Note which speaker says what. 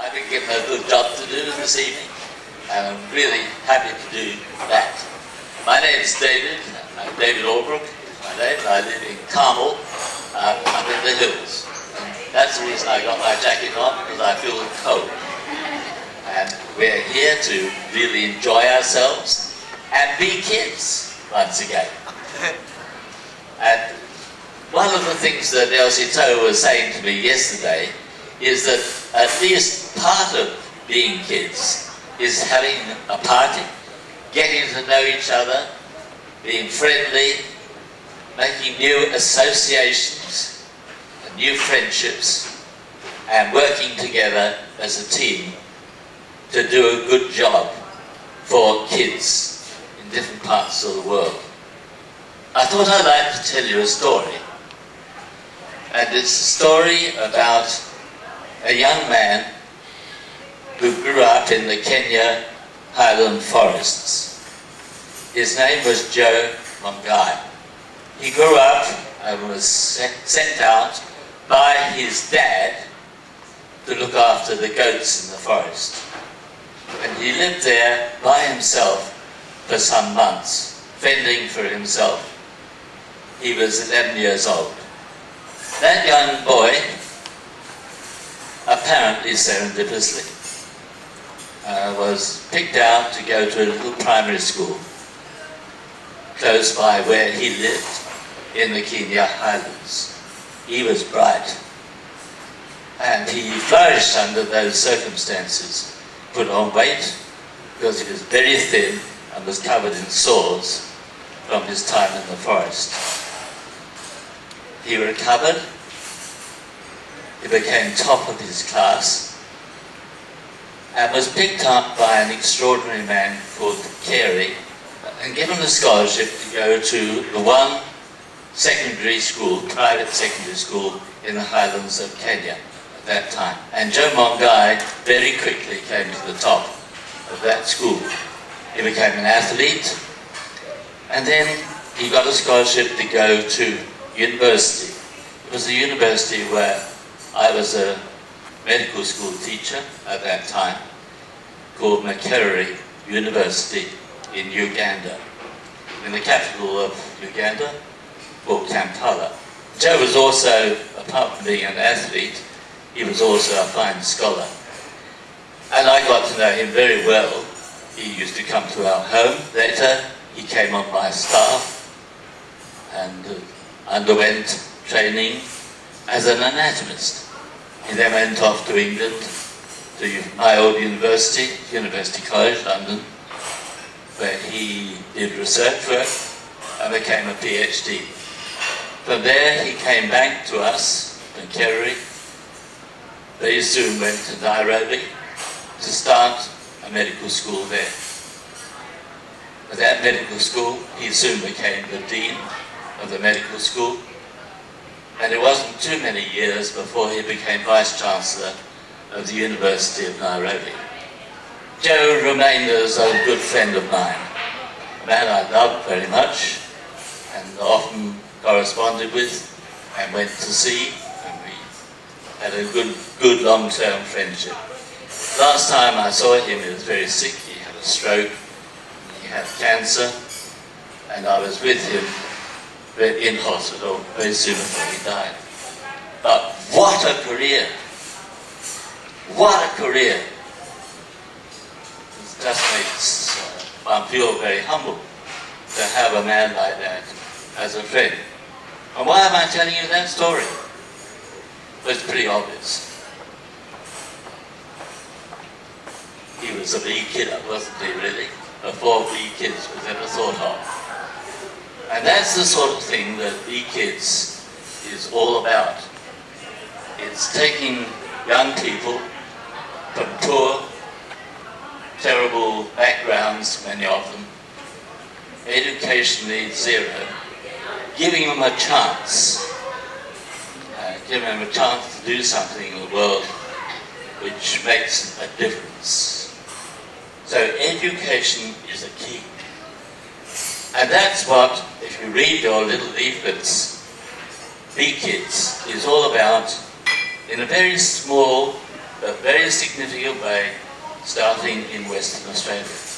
Speaker 1: I've been given a good job to do this evening, and I'm really happy to do that. My name is David. I'm David Albrook is my name. I live in Carmel, up in the hills. And that's the reason I got my jacket on, because I feel cold. And we're here to really enjoy ourselves and be kids once again. And one of the things that Elsie Toe was saying to me yesterday is that at least part of being kids is having a party, getting to know each other, being friendly, making new associations and new friendships, and working together as a team to do a good job for kids in different parts of the world. I thought I'd like to tell you a story. And it's a story about a young man who grew up in the Kenya highland forests. His name was Joe Mongai. He grew up and was sent out by his dad to look after the goats in the forest. And he lived there by himself for some months, fending for himself. He was 11 years old. That young boy, apparently serendipitously, was picked out to go to a little primary school close by where he lived in the Kenya highlands. He was bright, and he flourished under those circumstances. Put on weight because he was very thin and was covered in sores from his time in the forest. He recovered, he became top of his class, and was picked up by an extraordinary man called Carey and given a scholarship to go to the one secondary school, private secondary school in the highlands of Kenya at that time. And Joe Mongai very quickly came to the top of that school. He became an athlete, and then he got a scholarship to go to university. It was a university where I was a medical school teacher at that time, called Makerere University in Uganda, in the capital of Uganda, called Kampala. Joe was also, apart from being an athlete, he was also a fine scholar. And I got to know him very well. He used to come to our home. Later, he came on my staff and underwent training as an anatomist. He then went off to England, to my old university, University College London, where he did research work and became a PhD. From there he came back to us in Kerry. Very soon went to Nairobi to start a medical school there. At that medical school he soon became the dean of the medical school. And it wasn't too many years before he became Vice-Chancellor of the University of Nairobi. Joe remained as a good friend of mine, a man I loved very much and often corresponded with and went to see, and we had a good long-term friendship. Last time I saw him, he was very sick. He had a stroke, he had cancer, and I was with him in hospital very soon before he died. But what a career! What a career! It just makes one feel very humble to have a man like that as a friend. And why am I telling you that story? Well, it's pretty obvious. He was a bee killer, wasn't he, really? Before bee kids was ever thought of. And that's the sort of thing that Bee Kids is all about. It's taking young people from poor, terrible backgrounds, many of them, educationally zero, giving them a chance, to do something in the world which makes a difference. So education is a key. And that's what, if you read your little leaflets, Bee Kids is all about in a very small a very significant way, starting in Western Australia.